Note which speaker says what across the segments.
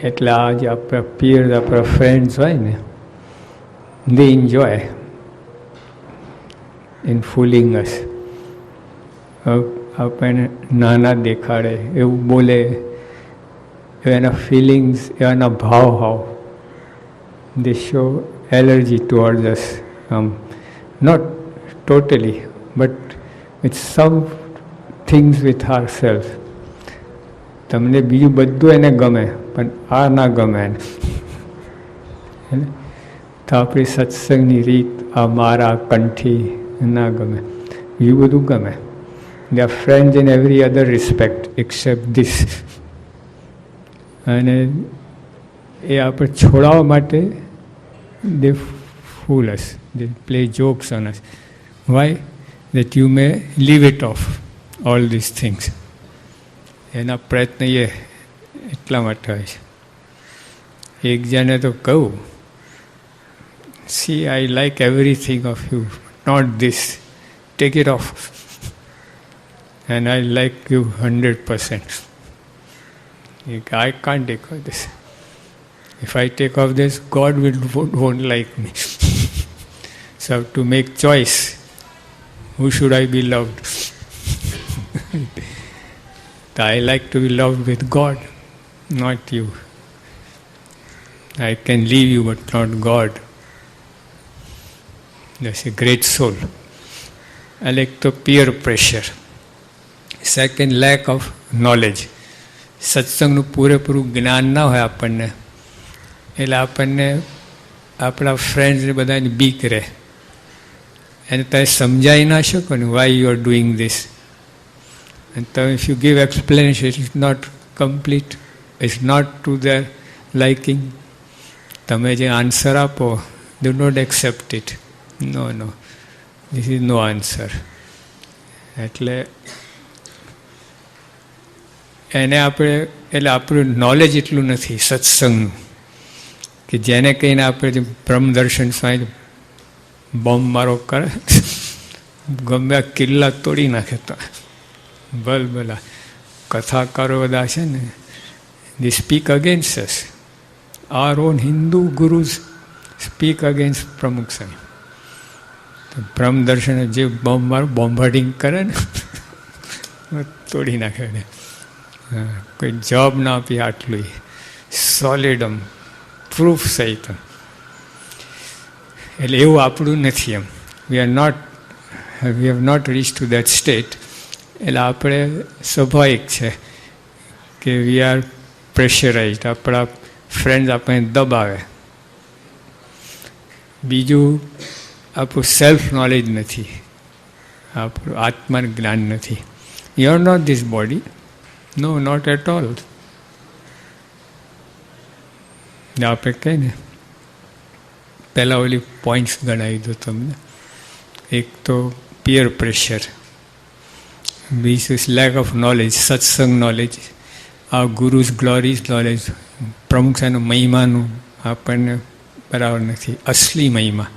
Speaker 1: એટલે આ જે આપણા પીયર્સ, આપણા ફ્રેન્ડ્સ હોય ને, they enjoy in fooling us. આપણને નાના દેખાડે, એવું બોલે, એના ફિલિંગ્સ, એના ભાવ હાવ, they show allergy towards us. Not totally, but with some things with ourselves. તમને બીજું બધું એને ગમે, પણ આ ના ગમે એને. તો આપણી સત્સંગની રીત, આ મારા કંઠી ના ગમે, બીજું બધું ગમે. They are friends in every other respect except this. અને એ આપણે છોડાવવા માટે they fool us, they play jokes on us. Why? That you may leave it off, all these things. એના પ્રયત્ન એટલા માટે હોય છે. એક જણે તો કહું, see, I like everything of you, not this, take it off. And I like you 100%. I can't take off this. If I take off this, God won't like me. So I have to make choice. Who should I be loved? I like to be loved with God, not you. I can leave you, but not God. That's a great soul. I like the peer pressure. Second, lack of knowledge. સત્સંગનું પૂરેપૂરું જ્ઞાન ના હોય આપણને, એટલે આપણને આપણા ફ્રેન્ડ્સને બધાની બીક રહે. એને તમે સમજાવી ના શકો ને, why you are doing this. And if you give explanation, it is not complete, it's not to their liking. તમે જે આન્સર આપો, do not accept it. No, this is no answer. એટલે એને આપણે, એટલે આપણું નોલેજ એટલું નથી સત્સંગનું કે જેને કહીને આપણે જે બ્રહ્મ દર્શન સ્વામી બોમ્બ મારો કરે, ગમે કિલ્લા તોડી નાખે. તો ભલા કથાકારો બધા છે ને, they speak against us. Our own Hindu gurus speak against પ્રમુખ સ્વામી. તો બ્રહ્મ દર્શન જે બોમ્બ મારો બોમ્બાર્ડિંગ કરે ને, તોડી નાખે ને. કોઈ જવાબ ના આપી, આટલું સોલિડમ પ્રૂફ સહિત. એટલે એવું આપણું નથી. એમ we have not reach to that state. એટલે આપણે સ્વાભાવિક છે કે વી આર પ્રેશરાઇઝડ. આપણા ફ્રેન્ડ્સ આપણને દબાવે. બીજું, આપણું સેલ્ફ નોલેજ નથી, આપણું આત્માનું જ્ઞાન નથી. You are not this body. No, not at all. આપણે કહીએ ને, પહેલાં ઓલી પોઈન્ટ્સ ગણાવી દો તમને. એક તો પિયર પ્રેશર, બીજું લેક ઓફ નોલેજ, સત્સંગ નોલેજ, આ ગુરુઝ ગ્લોરીઝ નોલેજ, પ્રમુખ સાહેબનું મહિમાનું આપણને બરાબર નથી, અસલી મહિમા.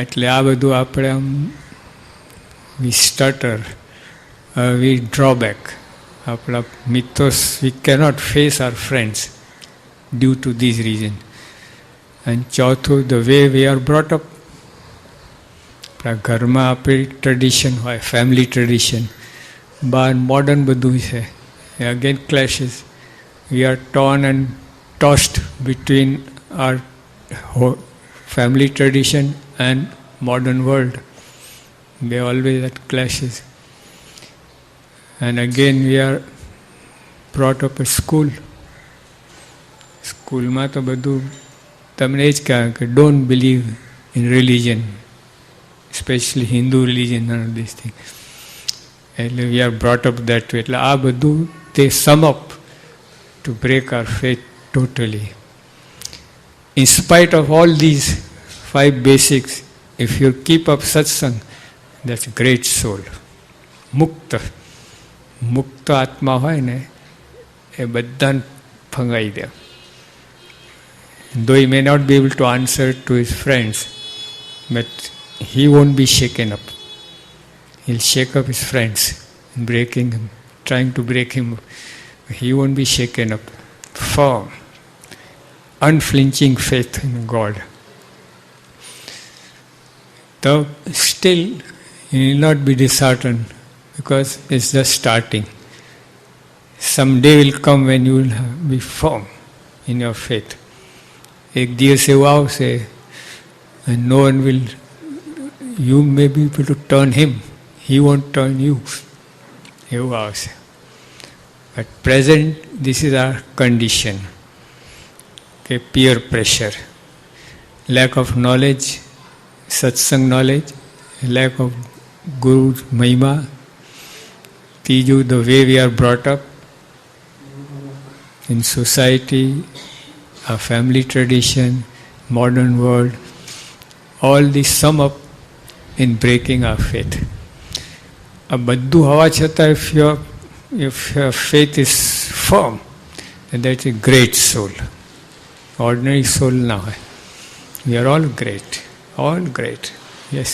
Speaker 1: એટલે આ બધું આપણે આમ વી સ્ટટર, we draw back. આપણા મિત્રો, we cannot face our friends due to this reason. And ચોથું, the way we are brought up. આપણા ઘરમાં આપણી ટ્રેડિશન હોય, ફેમિલી ટ્રેડિશન, બહાર મોડર્ન બધું છે, again clashes. We are torn and tossed between our family tradition and modern world. They always at clashes. And again we are brought up at school. સ્કૂલમાં તો બધું તમને એ જ કહે કે don't believe in religion, specially Hindu religion, none of this thing. એટલે we are brought up that way. એટલે આ બધું તે some up to break our faith totally. In spite of all these 5 basics, if you keep up satsang, that's a great soul. મુક્ત આત્મા હોય ને, એ બધાને ફંગાઈ દે. Though he may not be able to answer to his friends, but he won't be shaken up. He'll shake up his friends, trying to break him up. He won't be shaken up. firm, unflinching faith in God. Though still you will not be disheartened, because it's just starting. Some day will come when you will be firm in your faith. એક દિવસ એવો આવશે and no one will, you may be able to turn him, he won't turn you. એવું આવશે. At present, this is our condition. Okay, peer pressure, lack of knowledge, satsang knowledge, lack of Guru's mahima. Tiju, the way we are brought up in society, our family tradition, modern world, all these sum up in breaking our faith. આ બધું હોવા છતાં if your faith is firm, then that's a great soul. Ordinary soul ના હોય. We are all great. Yes.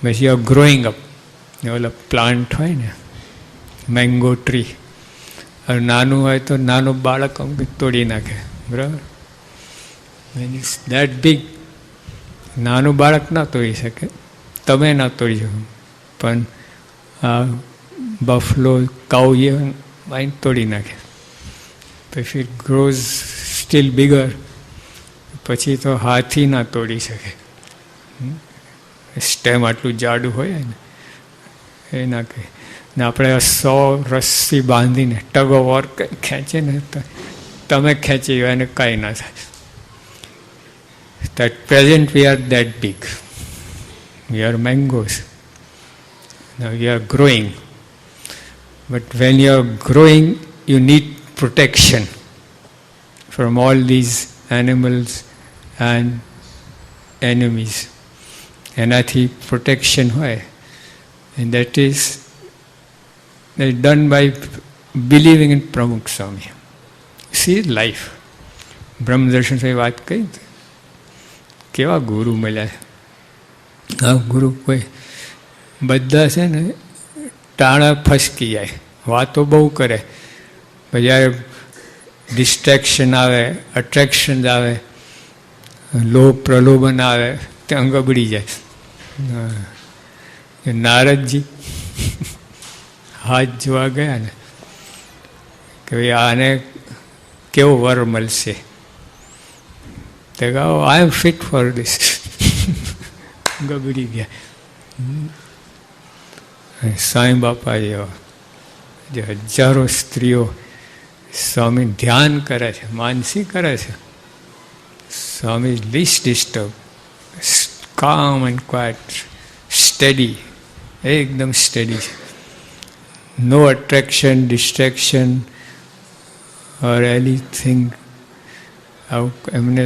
Speaker 1: But you are growing up. Ola plant હોય ને, mango tree, હવે નાનું હોય તો નાનું બાળક અમુક તોડી નાખે, બરાબર? When it's that big, નાનું બાળક ના તોડી શકે, તમે ના તોડી શકો, પણ આ બફલો, કાઉ એ માઇન્ડ તોડી નાખે. If it grows still bigger, પછી તો હાથી ના તોડી શકે. સ્ટેમ આટલું જાડું હોય ને એ ના કહે ને, આપણે 100 રસ્સી બાંધીને ટગ ઓફ વોર ખેંચે ને, તમે ખેંચી એને કાંઈ ના થાય. At present we are that big. We are mangoes. Now we are growing. But when you are growing, you need protection from all these animals and enemies. એનાથી protection હોય. And that is done by believing in Pramukh Swami. See life. બ્રહ્મદર્શન સાહેબ વાત કહી, કેવા ગુરુ મળ્યા. આ ગુરુ કોઈ બધા છે ને ટાણા ફસકી જાય, વાતો બહુ કરે, જ્યારે ડિસ્ટ્રેક્શન આવે, અટ્રેક્શન આવે, લોભ પ્રલોભન આવે, તે અંગ બળી જાય. નારદજી હાથ જોવા ગયા ને કે ભાઈ આને કેવો વર મળશે, તે કહો આઈ એમ ફિટ ફોર ધીસ. ગબડી ગયા. સાંઈ બાપા જેવા જે હજારો સ્ત્રીઓ સ્વામી ધ્યાન કરે છે, માનસી કરે છે, સ્વામી લીસ્ટ ડિસ્ટર્બ, કામ એન્ડ ક્વાઇટ, સ્ટડી, એકદમ સ્ટડી છે. No attraction, distraction or anything. આવું એમને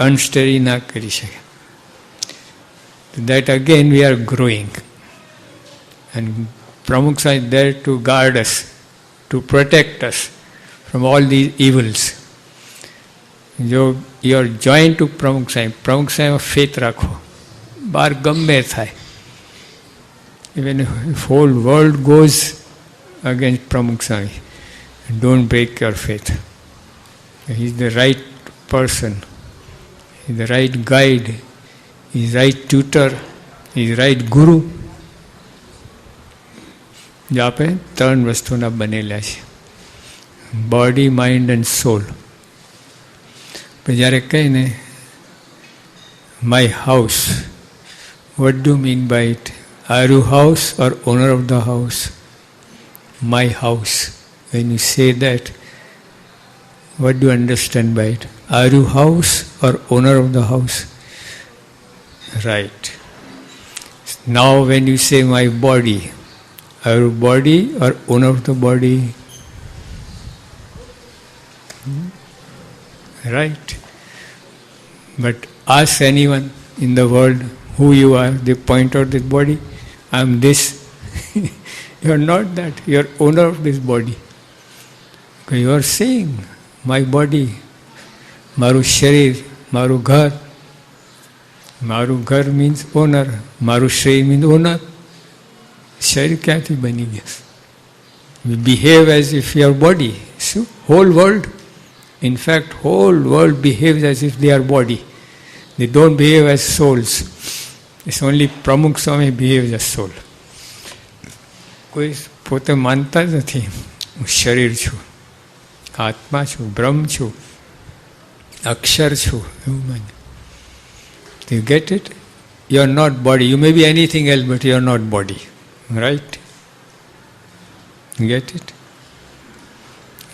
Speaker 1: અનસ્ટડી ના કરી શકે. That again we are growing, and Pramukh Swami is there to guard us, to protect us from all these evils. જો you are joined to Pramukh Swami faith રાખો, બહાર ગમે થાય. Even if whole world goes against Pramukh Swami, don't break your faith. He is the right person, he is the right guide, he is right tutor, he is right guru. જે આપણે 3 વસ્તુના બનેલા છે, body, mind and સોલ. જ્યારે કહીને my house, what do you mean by it? Are you house or owner of the house? My house. When you say that, what do you understand by it? Are you house or owner of the house? Right. Now when you say my body, are you body or owner of the body? Right. But ask anyone in the world who you are, they point out this body. I am this. You are not that. You are owner of this body. Okay, you are saying, my body, મારું શરીર, મારું ઘર. મારું ઘર means owner. મારું શરીર means owner. શરીર ક્યાંથી બની ગયા? We behave as if we are body. So, whole world, in fact, whole world behaves as if they are body. They don't behave as souls. It's only Pramukh Swami behaves as soul. કોઈ પોતે માનતા જ નથી હું શરીર છું, આત્મા છું, બ્રહ્મ છું, અક્ષર છું, એવું માને. Do you get it? You are not body. You may be anything else, but you are not body. Right? You get it?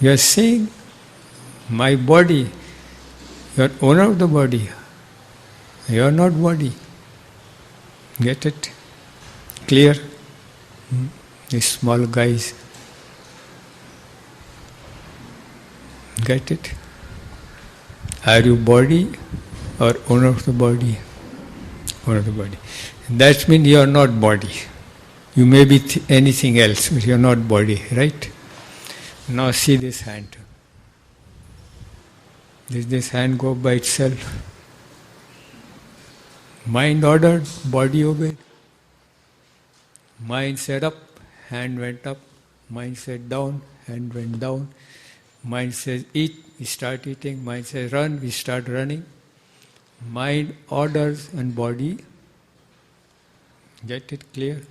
Speaker 1: You are saying, my body, you are owner of the body. You are not body. Get it? Clear? These small guys. Get it? Are you body or owner of the body? Owner of the body. That means you are not body. You may be anything else, but you are not body, right? Now see this hand. Does this hand go by itself? Mind ordered, body obeyed. Mind said up, hand went up. Mind said down, hand went down. Mind says eat, we start eating. Mind says run, we start running. Mind orders and body. Get it clear?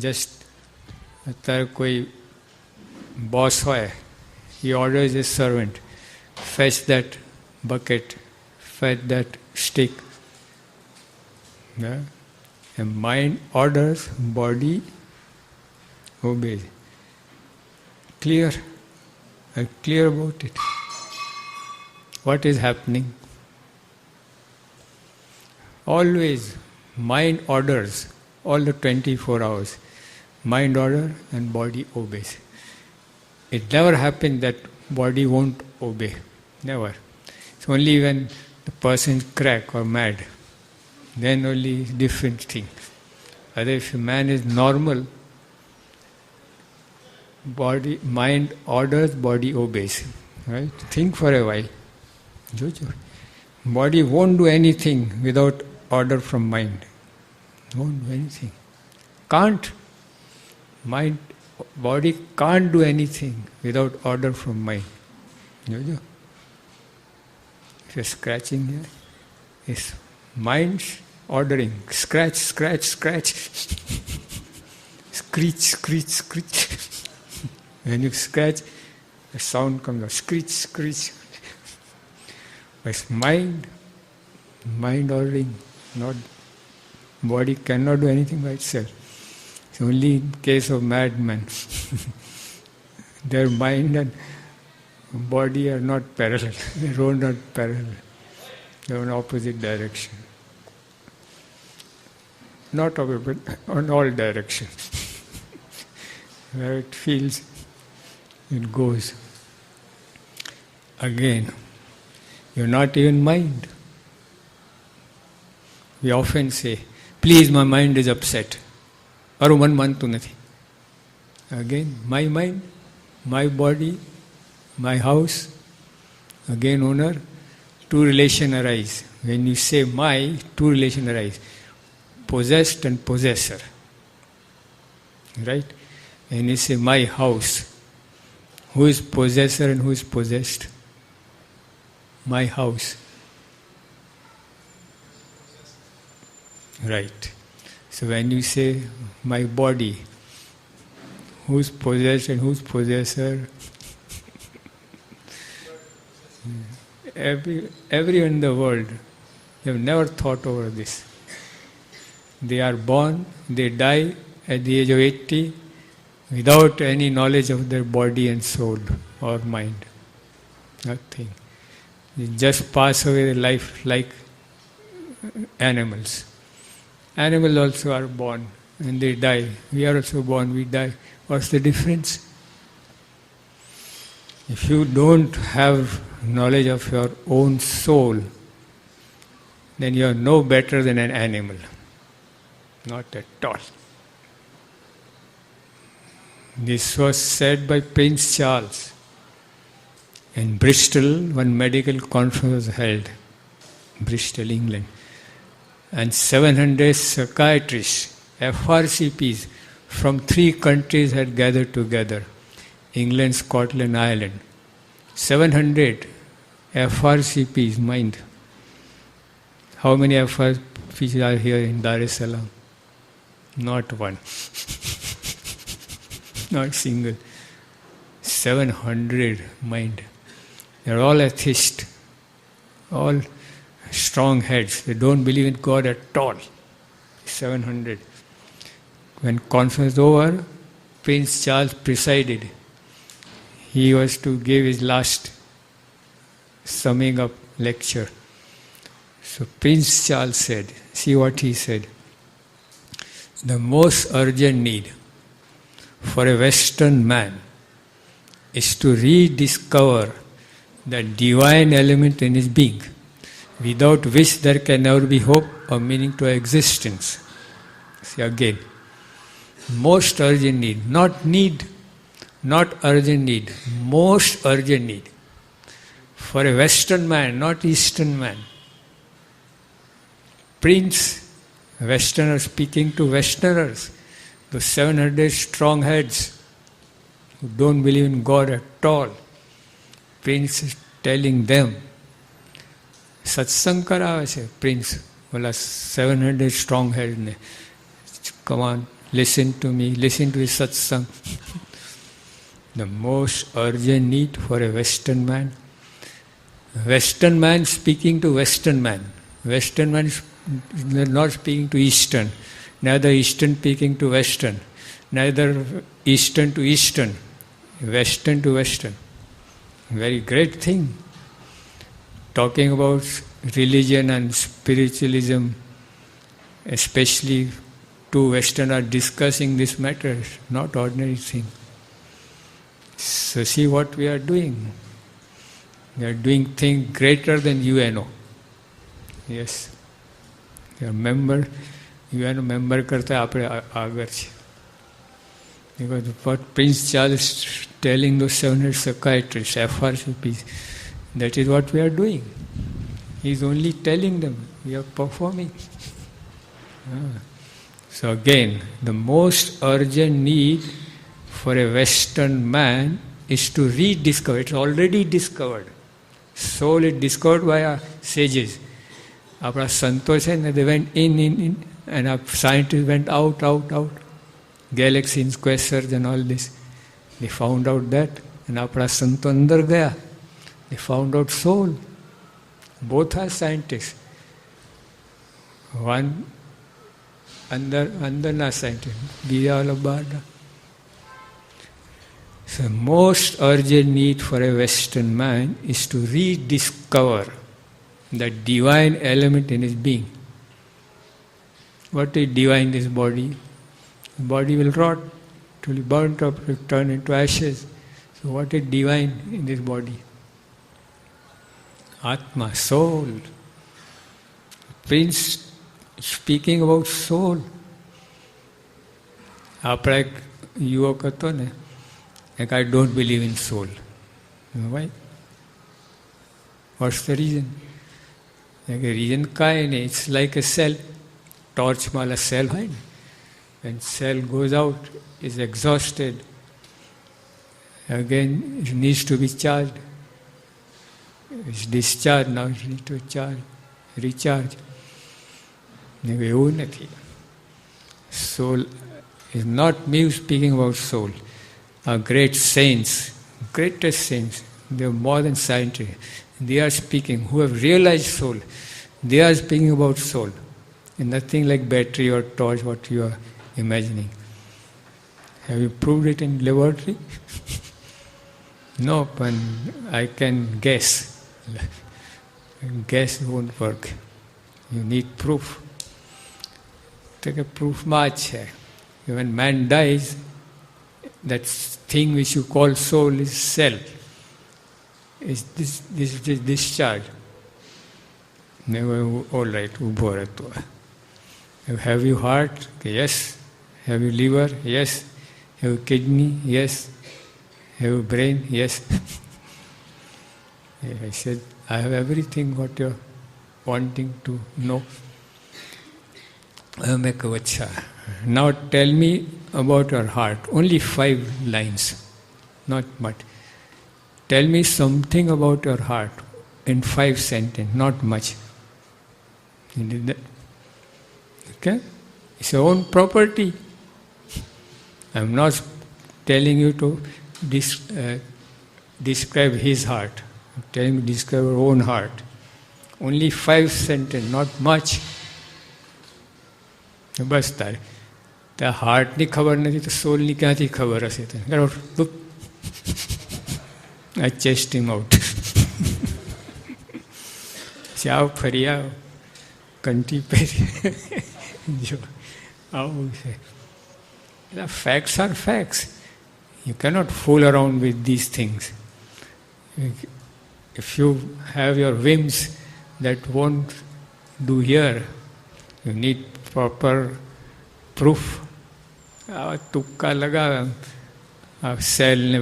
Speaker 1: Just અત્યારે કોઈ boss હોય, he orders his servant, fetch that bucket, fetch that stick. Yeah? And mind orders, body obeys. Clear? I'm clear about it. What is happening? Always mind orders, all the 24 hours. Mind order and body obeys. It never happens that body won't obey. Never. It's only when the person is crack or mad, then only different things. Other if a man is normal, body, mind orders, body obeys. Right? Think for a while. Jojo. Body won't do anything without order from mind. Won't do anything. Can't. Mind, body can't do anything without order from mind. Jojo. If you're scratching here, it's mind's ordering. Scratch, scratch, scratch. Screech, screech, screech. When you scratch, a sound comes out. Screech, screech. It's mind ordering. Not body cannot do anything by itself. It's only in case of madmen. Their mind and body are not parallel. They are not parallel. They are in opposite direction. Not opposite, but on all directions. Where it feels, it goes. Again, you're not even mind. We often say, please, my mind is upset. મારું મન માનતું નથી. Again, my mind, my body, my house, again owner, two relations arise. When you say my, two relations arise. Possessed and possessor. Right? When you say my house, who is possessor and who is possessed? My house. Right. So when you say my body, who's possessed and who's possessor? Everyone in the world, they have never thought over this. They are born, they die at the age of 80 without any knowledge of their body and soul or mind. Nothing. They just pass away their life like animals. Animals also are born and they die. We are also born, we die. What's the difference? If you don't have knowledge of your own soul, then you are no better than an animal. Not at all. This was said by Prince Charles. In Bristol, one medical conference was held. Bristol, England. And 700 psychiatrists, FRCPs from 3 countries had gathered together, England, Scotland, Ireland. 700 FRCPs, mind. How many FRCPs are here in Dar es Salaam? Not one. Not single. 700, mind. They're all atheists. All strong heads. They don't believe in God at all. 700. When conference over, Prince Charles presided. He was to give his last summing up lecture. So Prince Charles said, see what he said. The most urgent need for a Western man is to rediscover the divine element in his being, without which there can never be hope or meaning to existence. See again, most urgent need, not urgent need, most urgent need for a Western man, not Eastern man. Prince, Westerners speaking to Westerners, those 700 strong heads who don't believe in God at all. Prince is telling them, સત્સંગ કરાવે છે prince, ઓલા 700 strong heads ને, come on, listen to me, listen to his satsang. The most urgent need for a Western man. Western man speaking to Western man. Western man is not speaking to Eastern. Neither Eastern speaking to Western. Neither Eastern to Eastern. Western to Western. Very great thing. Talking about religion and spiritualism, especially two Western are discussing this matter, not ordinary thing. So see what we are doing. We are doing things greater than UNO. Yes. You are member, UNO member करता આપણે આગળ છે. Because what Prince Charles is telling those 700 psychiatrists, FRCPs, that is what we are doing. He is only telling them, we are performing. So again, the most urgent need for a Western man is to rediscover. It's already discovered. Soul is discovered by our sages. આપણા સંતો છે ને, they went in, and our scientists went out. Galaxies, quasars and all this. They found out that, and આપણા સંતો અંદર ગયા. They found out soul. Both are scientists. One અંદરના scientist, બીજા ઓલા બહારના. So most urgent need for a Western man is to rediscover the divine element in his being. What is divine in his body? The body will rot, it will be burnt up, it will turn into ashes. So what is divine in this body? Atma, soul. Prince speaking about soul. આપણા એક યુવક હતો ને, I don't believe in soul. You know why? What's the reason? Reason કાંઈ નહીં. It's like a cell. ટોર્ચમાં a cell હોય ને. When cell goes out, is exhausted. Again, it needs to be charged. It's discharged, now it needs to charge, recharge. એવું નથી. Soul is not me speaking about soul. Our great saints, greatest saints, they are more than scientists. They are speaking, who have realized soul. They are speaking about soul. And nothing like battery or torch, what you are imagining. Have you proved it in laboratory? No, but I can guess. Guess won't work. You need proof. Take a proof much. When man dies, that thing which you call soul is cell. Is this discharge? All right, ubho રહેતો. Have you heart? Yes. Have you liver? Yes. Have you kidney? Yes. Have you brain? Yes. I said, I have everything what you're wanting to know. મેં કહું અચ્છા, now tell me about your heart. Only 5 lines, not much. Tell me something about your heart in 5 sentences, not much. He did that. Okay? It's your own property. I'm not telling you to describe his heart. I'm telling you to describe your own heart. Only 5 sentences, not much. બસ તારે ત્યાં હાર્ટની ખબર નથી તો સોલની ક્યાંથી ખબર હશે? I chased him out. જાઓ ફરી આવો, કંઠી પહેરી જો આવું છે. Facts are facts. You cannot fool around with these things. If you have your whims that won't do here, you need proper proof. આવા તુક્કા લગાવે આ સેલ ને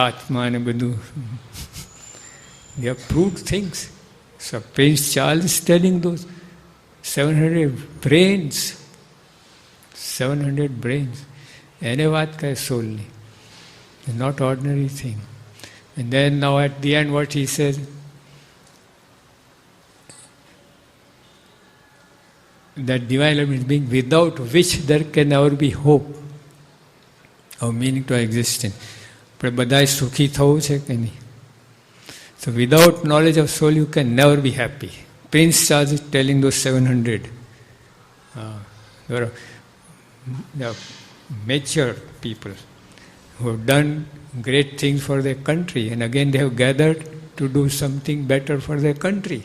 Speaker 1: આત્મા ને બધું. They have proved things. So Prince Charles is telling those 700 brains. 700 brains. એને વાત કરે સોલની. Not ordinary thing. And then now at the end what he says, that divine element being without which there can never be hope or meaning to existence. આપણે બધાએ સુખી થવું છે કે નહીં? So without knowledge of soul you can never be happy. Prince Charles is telling those 700 the mature people who have done great things for their country, and again they have gathered to do something better for their country.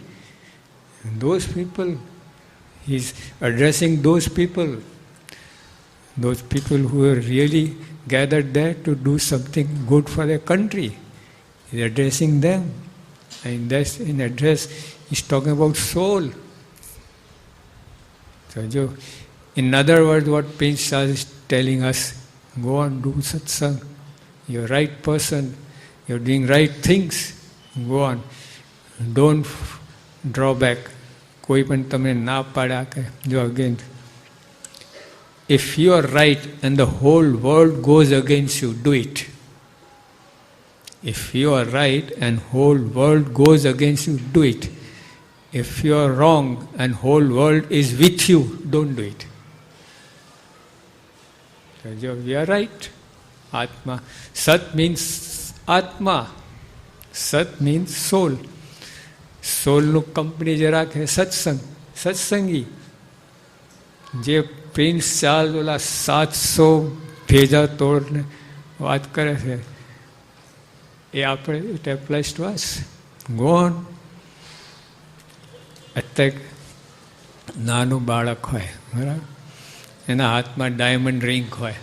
Speaker 1: And those people, he is addressing those people who are really gathered there to do something good for their country. He is addressing them. And that's in address, he is talking about soul. So, in other words, what Prince Charles is telling us, go on, do satsang. You're right person, you're doing right things. Go on. Don't draw back. કોઈ પણ તમને ના પાડે કે જો again, if you are right and the whole world goes against you, do it. If you are right and whole world goes against you, do it. If you are wrong and whole world is with you, don't do it. So we are right. Atma. Sat means Atma. Sat means soul. સોલનું company જે રાખે સત્સંગી. જે prince Charles ઓલા 700 ભેજા તોડને વાત કરે છે એ આપણે it applies two us. Go on. અત્યારે નાનું બાળક હોય બરાબર, એના હાથમાં ડાયમંડ રિંગ હોય.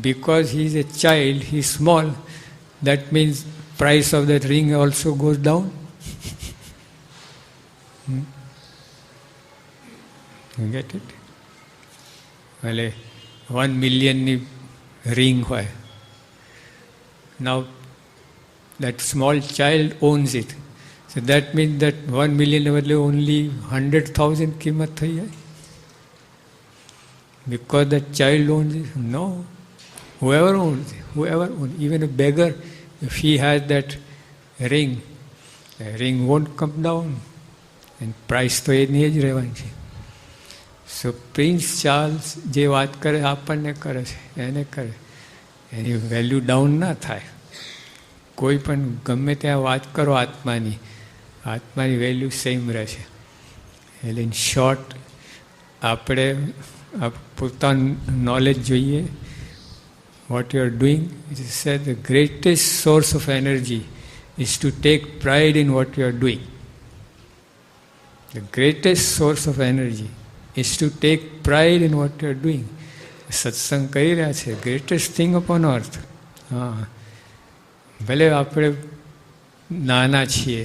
Speaker 1: Because he is a child, he is small, that means price of that ring also goes down. You get it? Well, 1 million ring hoy. Now that small child owns it. So that means that 1 million only 100,000 kimat thai hai. Because that child owns it. No. Whoever owns it, even a beggar, if he has that ring, the ring won't come down. And price તો એની જ રહેવાની છે. સો prince Charles જે વાત કરે આપણને કરે છે, એને કરે, એની વેલ્યુ ડાઉન ના થાય. કોઈ પણ ગમે ત્યાં વાત કરો આત્માની વેલ્યુ સેમ રહે છે. એટલે ઇન શોર્ટ આપણે પોતાનું નોલેજ જોઈએ. What you are doing, it is said the greatest source of energy is to take pride in what you are doing. The greatest source of energy is to take pride in what you are doing. સત્સંગ કરી રહ્યા છે, greatest thing upon earth. ભલે આપણે નાના છીએ,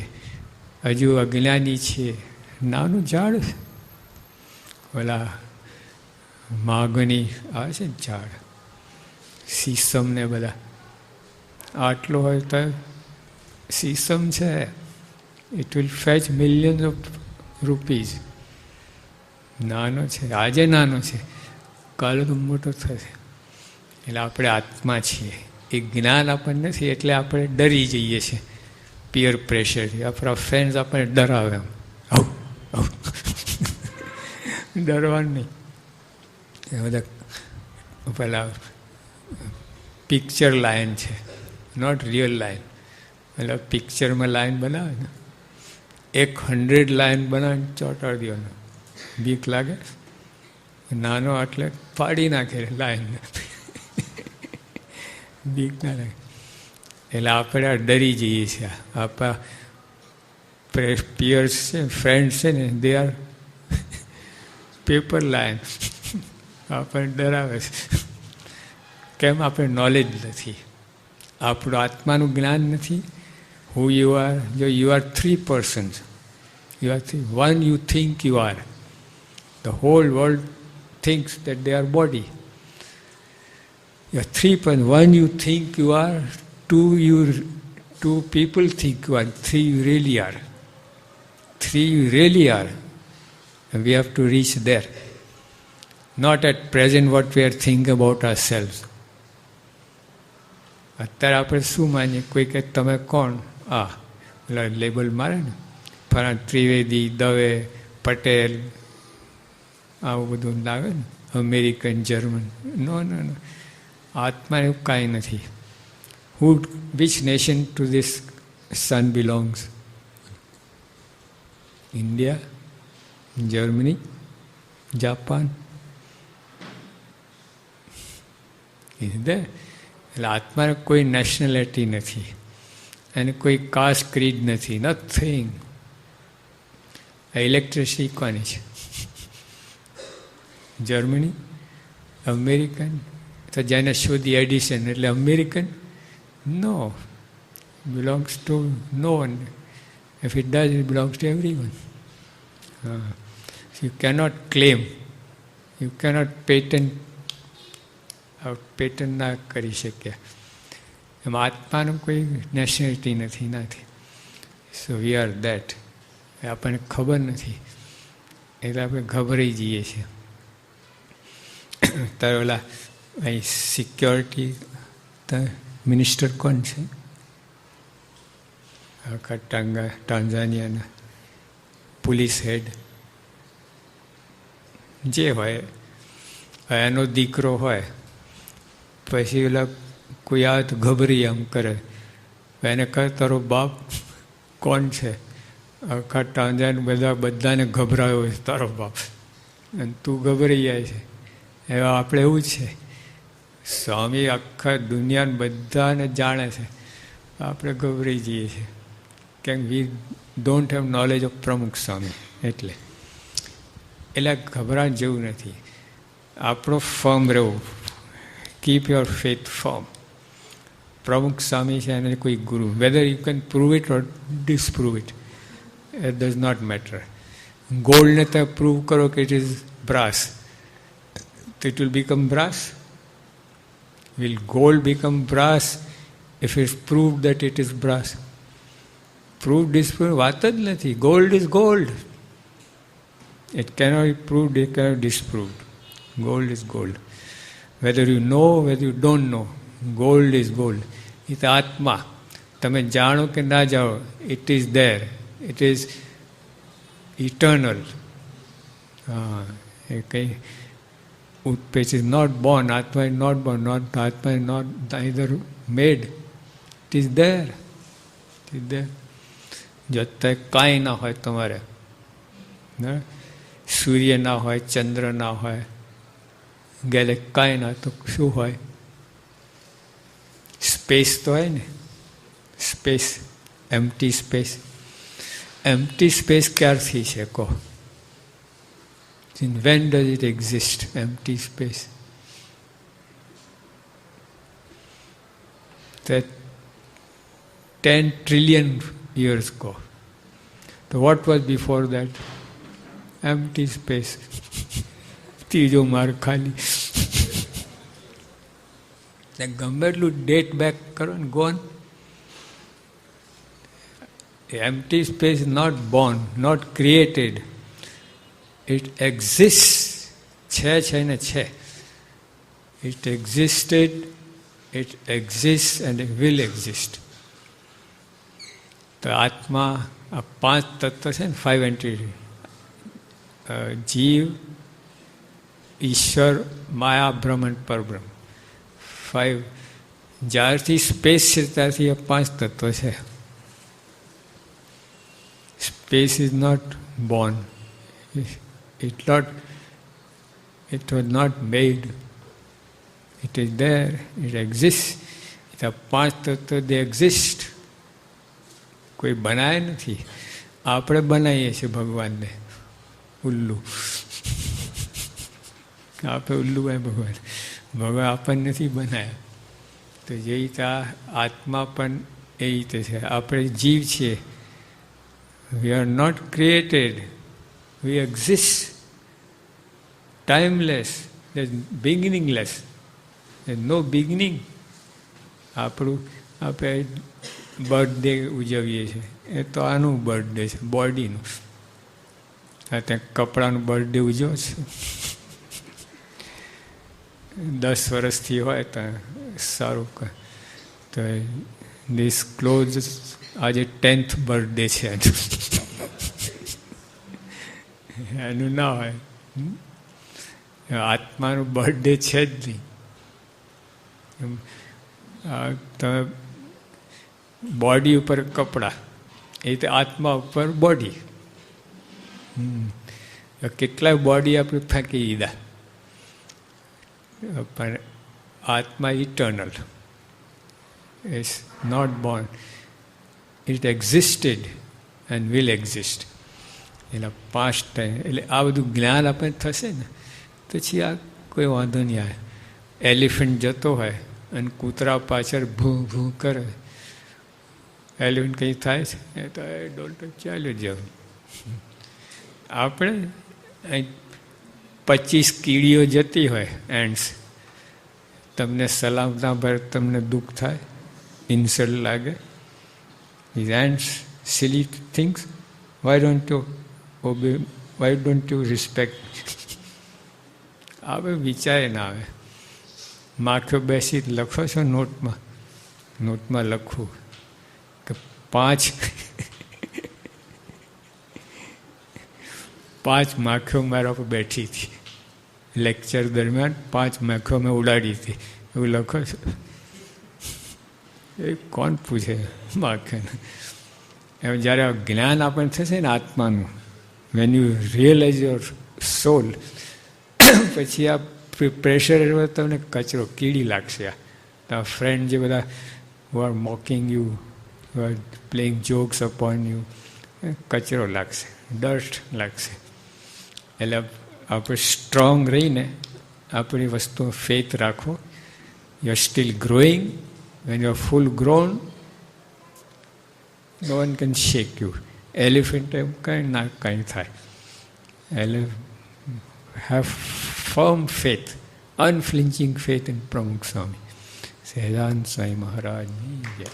Speaker 1: હજુ અજ્ઞાની છીએ, નાનું ઝાડ ઓલા માગણી આવે છે ઝાડ, સીસમ ને બધા, આટલો હોય તો સીસમ છે, it will fetch millions of rupees. નાનો છે, આજે નાનો છે, કાલે તો મોટો થશે. એટલે આપણે આત્મા છીએ. એ જ્ઞાન આપણને નથી એટલે આપણે ડરી જઈએ છીએ પિયર પ્રેશરથી. આપણા ફ્રેન્ડ્સ આપણને ડરાવે એમ, ડરવાનું નહીં. એ બધા પેલા પિક્ચર લાઈન છે, નોટ રિયલ લાઈન. એટલે પિક્ચરમાં લાઈન બનાવે ને, 100 લાઈન બનાવીને ચોંટાડી દો, બીક લાગે. નાનો એટલે ફાડી નાખે લાઈનને, બીક ના લાગે. એટલે આપણે ડરી જઈએ છીએ. આપણા પિયર્સ છે, ફ્રેન્ડ્સ છે ને, દે આર પેપર લાઈન, આપણને ડરાવે છે. કેમ? આપણે નોલેજ નથી, આપણું આત્માનું જ્ઞાન નથી. હુ યુ આર, જો you are 3 persons, you are 3. One you think you are. The whole world thinks that they are body. You are 3 persons. One you think you are, two people think you are, 3 you really are. 3 you really are. And we have to reach there. Not at present what we are thinking about ourselves. અત્યારે આપણે શું માનીએ? કોઈ કે તમે કોણ? એટલે label મારે ને, ફરા ત્રિવેદી, દવે, પટેલ, આવું બધું લાગે ને, અમેરિકન, જર્મન. નો નો નો, આત્મા એવું કાંઈ નથી. Which nation to this sun belongs? India, Germany, Japan. એટલે આત્માને કોઈ નેશનાલિટી નથી, અને કોઈ કાસ્ટ ક્રીડ નથી, નથિંગ. ઇલેક્ટ્રિસિટી કોની છે? Germany, American. તો જેને શોધી એડિશન એટલે American? No, belongs to no one. If it does, it belongs to everyone. You cannot claim, you cannot patent ના કરી શક્યા. એમાં આત્માનું કોઈ નેશનાલિટી નથી. So we are that. આપણને ખબર નથી એટલે આપણે ગભરાઈ જઈએ છીએ. તારે ઓલા અહીં સિક્યોરિટી મિનિસ્ટર કોણ છે? આખા ટાંઝાનિયાના પોલીસ હેડ જે હોય, એનો દીકરો હોય, પછી ઓલા કોઈ આવે તો ગભરી આમ કરે, એને કહે તારો બાપ કોણ છે? આખા ટાંઝાન બધાને ગભરાયો હોય તારો બાપ, અને તું ગભરાઈ જાય છે. એવા આપણે એવું જ છે. સ્વામી આખા દુનિયાને બધાને જાણે છે, આપણે ગભરાઈ જઈએ છીએ કેમ? We don't have knowledge of Pramukh Swami. એટલે ગભરાટ જેવું નથી. આપણો ફર્મ રહેવું. Keep your faith firm. Pramukh Swami છે અને કોઈ ગુરુ, whether you can prove it or disprove it, it does not matter. ગોલ્ડને તમે પ્રૂવ કરો કે ઇટ ઇઝ બ્રાસ, તો it will become brass. Will gold become brass if it's proved that it is brass? Proved, disproved, વાત જ નથી. Gold is gold. It cannot be proved, it cannot be disproved. Gold is gold. Whether you know, whether you don't know, gold is gold. એ તો આત્મા. તમે જાણો કે ના જાણો, it is there. It is eternal. Which is not born. Atma is not born. Atma is not either made. It is there. It is there. જો અત્યારે કાંઈ ના હોય તમારે, સૂર્ય ના હોય, ચંદ્ર ના હોય, ગેલે કાંઈ ના, તો શું હોય? સ્પેસ તો હોય ને. Space, empty space. Empty space ક્યારથી છે કહો? When does it exist, empty space? That 10 trillion years ago. So what was before that? Empty space. ત્રીજો માર્ગ ખાલી. ગમે એટલું ડેટ બેક કરો ને, gone. Empty space not born, not created. It exists. છે ને છે. It existed, it exists and it will exist. તો આત્મા આ 5 તત્વ છે ને, 5 એન્ટિટી, જીવ, ઈશ્વર, માયા, બ્રહ્મ અને પરબ્રહ્મ. 5. જ્યારથી સ્પેસ છે ત્યારથી આ 5 તત્વ છે. Space is not born. It was not made. It is there. It exists. આ 5 તત્વ they exist. કોઈ બનાવે નથી. આપણે બનાવીએ છીએ ભગવાનને ઉલ્લુ. આપણે ઉલ્લુ હોય ભગવાન. ભગવાન આપણને નથી બનાવ્યા. તો જે રીતે આત્મા પણ એ રીતે છે. આપણે જીવ છીએ. We are not created. We exist. Timeless. There's beginningless. There's no beginning. આપણે બર્થડે ઉજવીએ છીએ. એ તો આનું બર્થડે છે, બોડીનું. ત્યાં કપડાનું બર્થડે ઉજવો છે. 10 વર્ષથી હોય તો સારું. તો ધીસ ક્લોઝ આજે 10th બર્થડે છે એનું ના હોય. આત્માનું બર્થડે છે જ નહીં. તમે બોડી ઉપર કપડાં, એ રીતે આત્મા ઉપર બોડી. કેટલાય બોડી આપણે ફેંકી દીધા, પણ આત્મા eternal. It's not born. It existed and will exist. એના પાસ્ટ ટાઈમ. એટલે આ બધું જ્ઞાન આપણને થશે ને પછી આ કોઈ વાંધો નહીં આવે. એલિફન્ટ જતો હોય અને કૂતરા પાછળ ભૂ ભૂ કરે, એલિફન્ટ કંઈ થાય છે એ તો એ ડોલ્ટો ચાલ્યો જાવ. આપણે 25 કીડીઓ જતી હોય, એન્ડ્સ, તમને સલામ ના ભરે, તમને દુઃખ થાય, ઇન્સલ્ટ લાગે. These ants, silly things, why don't you obey, why don't you respect? આવે વિચારે ના આવે. માખીઓ બેસી લખો છો નોટમાં લખવું કે 5 માખીઓ મારા પર બેઠી હતી લેક્ચર દરમિયાન. 5 માખીઓ મેં ઉડાડી હતી. એવું લખો છો? એ કોણ પૂછે માખીઓને? એમ જ્યારે જ્ઞાન આપણને થશે ને આત્માનું, વેન યુ રિયલાઇઝ યોર સોલ, પછી આ પ્રેશર તમને કચરો, કીડી લાગશે. આ ફ્રેન્ડ જે બધા who are mocking you, who are playing jokes upon you, કચરો લાગશે, ડસ્ટ લાગશે. એટલે આપણે સ્ટ્રોંગ રહીને આપણી વસ્તુઓ ફેથ રાખો. You are still growing. When you are full grown, no one can shake you. Elephant એમ કંઈ થાય. એટલે have firm faith, unflinching faith in Pramukh Swami. Sehajaan Swami Maharajની જય.